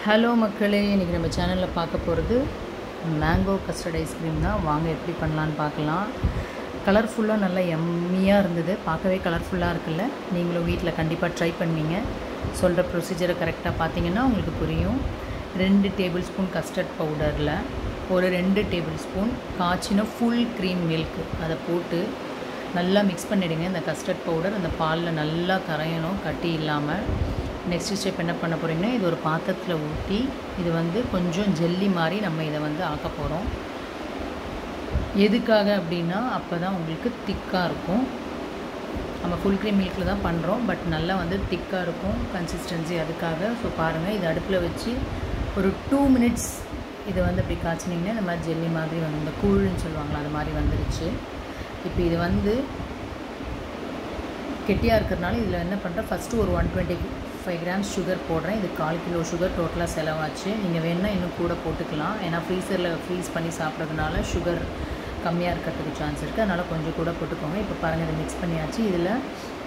Hello மக்களே, இன்றைக்கி நம்ம சேனலில் பார்க்க போகிறது மேங்கோ கஸ்டர்ட் ஐஸ்கிரீம் தான். வாங்க எப்படி பண்ணலான்னு பார்க்கலாம். கலர்ஃபுல்லாக நல்லா எம்மியாக இருந்தது, பார்க்கவே கலர்ஃபுல்லாக இருக்குல்ல. நீங்களும் வீட்டில் கண்டிப்பாக ட்ரை பண்ணுவீங்க. சொல்கிற ப்ரொசீஜரை கரெக்டாக பார்த்தீங்கன்னா உங்களுக்கு புரியும். 2 டேபிள் ஸ்பூன் கஸ்டர்ட் பவுடரில் ஒரு 2 டேபிள் ஸ்பூன் காய்ச்சின ஃபுல் க்ரீம் மில்க் அதை போட்டு நல்லா மிக்ஸ் பண்ணிவிடுங்க. இந்த கஸ்டர்ட் பவுடர் அந்த பாலில் நல்லா கரையணும், கட்டி இல்லாமல். நெக்ஸ்ட் ஸ்டெப் என்ன பண்ண போகிறீங்கன்னா, இது ஒரு பாத்திரத்தில் ஊற்றி இது கொஞ்சம் ஜெல்லி மாதிரி நம்ம இதை ஆக்க போகிறோம். எதுக்காக அப்படின்னா, அப்போ தான் உங்களுக்கு திக்காக இருக்கும். நம்ம ஃபுல் க்ரீம் மில்கில் தான் பண்ணுறோம், பட் நல்லா திக்காக இருக்கும் கன்சிஸ்டன்சி, அதுக்காக. ஸோ பாருங்கள், இது அடுப்பில் வச்சு ஒரு 2 மினிட்ஸ் இதை அப்படி காய்ச்சினிங்கன்னா இந்த மாதிரி ஜெல்லி மாதிரி இந்த கூழ்ன்னு சொல்லுவாங்களா, அது மாதிரி வந்துடுச்சு. இப்போ இது கெட்டியாக இருக்கிறதுனால இதில் என்ன பண்ணுறேன், ஃபஸ்ட்டு ஒரு 125 கிராம்ஸ் சுகர் போடுறேன். இது 1/4 கிலோ சுகர் டோட்டலாக செலவாச்சு. நீங்கள் வேணால் இன்னும் கூட போட்டுக்கலாம், ஏன்னா ஃப்ரீசரில் ஃப்ரீஸ் பண்ணி சாப்பிட்றதுனால சுகர் கம்மியாக இருக்கிறதுக்கு சான்ஸ் இருக்குது, அதனால் கொஞ்சம் கூட போட்டுக்கோங்க. இப்போ பாருங்கள், இதை மிக்ஸ் பண்ணியாச்சு. இதில்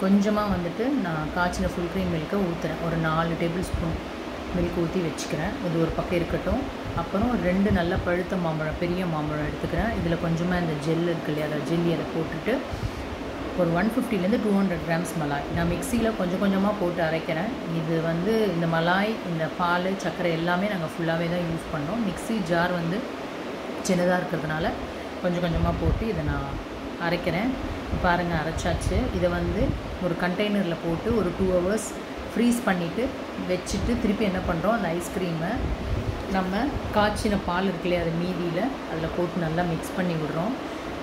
கொஞ்சமாக நான் காய்ச்சின ஃபுல் க்ரீம் மில்க்கை ஊற்றுறேன். ஒரு 4 டேபிள் ஸ்பூன் மில்க் ஊற்றி வச்சுக்கிறேன். இது ஒரு பக்கம் இருக்கட்டும். அப்புறம் 2 நல்ல பழுத்த மாம்பழம், பெரிய மாம்பழம் எடுத்துக்கிறேன். இதில் கொஞ்சமாக இந்த ஜெல் இருக்கு இல்லையா, அதை ஜெல்லி அதை போட்டுட்டு ஒரு 150லேருந்து 200 கிராம்ஸ் மலாய் நான் மிக்சியில் கொஞ்சம் கொஞ்சமாக போட்டு அரைக்கிறேன். இது இந்த மலாய், இந்த பால், சர்க்கரை எல்லாமே நாங்கள் ஃபுல்லாகவே தான் யூஸ் பண்ணோம். மிக்சி ஜார் சின்னதாக இருக்கிறதுனால கொஞ்சம் கொஞ்சமாக போட்டு இதை நான் அரைக்கிறேன். பாருங்கள், அரைச்சாச்சு. இதை ஒரு கண்டெய்னரில் போட்டு ஒரு 2 ஹவர்ஸ் ஃப்ரீஸ் பண்ணிவிட்டு வச்சுட்டு திருப்பி என்ன பண்ணுறோம், அந்த ஐஸ்கிரீமை நம்ம காய்ச்சின பால் இருக்குல்லையே, அது மீதியில் அதில் போட்டு நல்லா மிக்ஸ் பண்ணி விடுறோம்.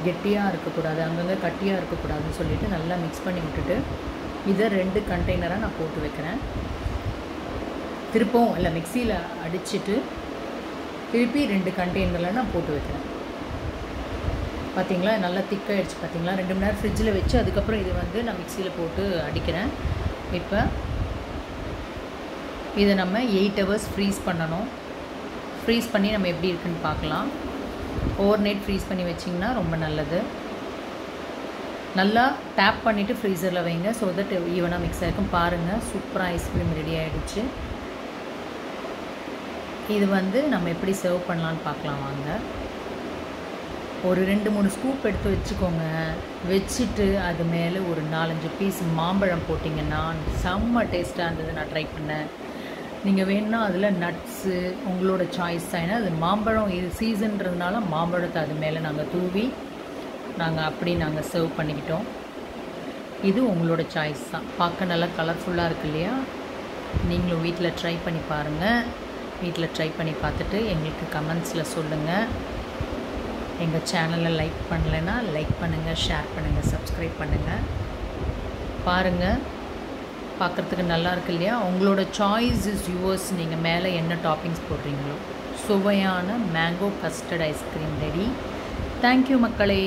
கெட்டியாக இருக்கக்கூடாது, அங்கங்கே கட்டியாக இருக்கக்கூடாதுன்னு சொல்லிவிட்டு நல்லா மிக்ஸ் பண்ணி விட்டுட்டு இதை 2 கண்டெய்னராக நான் போட்டு வைக்கிறேன். திருப்பவும் இல்லை, மிக்சியில் அடிச்சுட்டு திருப்பி 2 கண்டெய்னரில் நான் போட்டு வைக்கிறேன். பார்த்திங்களா, நல்லா திக்காகிடுச்சு. பார்த்திங்களா, 2 மணி நேரம் ஃப்ரிட்ஜில் வச்சு அதுக்கப்புறம் இது நான் மிக்சியில் போட்டு அடிக்கிறேன். இப்போ இதை நம்ம 8 ஹவர்ஸ் ஃப்ரீஸ் பண்ணணும். ஃப்ரீஸ் பண்ணி நம்ம எப்படி இருக்குன்னு பார்க்கலாம். ஓவர் நைட் ஃப்ரீஸ் பண்ணி வச்சிங்கன்னா ரொம்ப நல்லது. நல்லா டேப் பண்ணிவிட்டு ஃப்ரீசரில் வைங்க, ஸோ தட் ஈவனாக மிக்ஸ் ஆகிருக்கும். பாருங்கள், சூப்பராக ஐஸ்கிரீம் ரெடி ஆகிடுச்சு. இது நம்ம எப்படி சர்வ் பண்ணலான்னு பார்க்கலாம் வாங்க. ஒரு 2-3 ஸ்கூப் எடுத்து வச்சுக்கோங்க. வச்சுட்டு அது மேலே ஒரு 4-5 பீஸ் மாம்பழம் போட்டிங்கன்னா செம்ம டேஸ்ட்டாக இருந்தது. நான் ட்ரை பண்ணேன். நீங்கள் வேணுன்னா அதில் நட்ஸு உங்களோட சாய்ஸ் தான். ஏன்னா அது மாம்பழம், இது சீசன்றதுனால மாம்பழத்தை அது மேலே நாங்கள் தூவி நாங்கள் சர்வ் பண்ணிக்கிட்டோம். இது உங்களோட சாய்ஸ் தான். பார்க்க நல்லா கலர்ஃபுல்லாக இருக்கு இல்லையா. நீங்களும் வீட்டில் ட்ரை பண்ணி பாருங்கள். வீட்டில் ட்ரை பண்ணி பார்த்துட்டு எங்களுக்கு கமெண்ட்ஸில் சொல்லுங்கள். எங்கள் சேனலை லைக் பண்ணலைன்னா லைக் பண்ணுங்கள், ஷேர் பண்ணுங்கள், சப்ஸ்கிரைப் பண்ணுங்கள். பாருங்கள், பார்க்குறதுக்கு நல்லா இருக்கு இல்லையா. உங்களோட சாய்ஸ் இஸ் யுவர்ஸ். நீங்கள் மேலே என்ன டாப்பிங்ஸ் போடுறீங்களோ. சுவையான mango custard ice cream ready. Thank you மக்களே.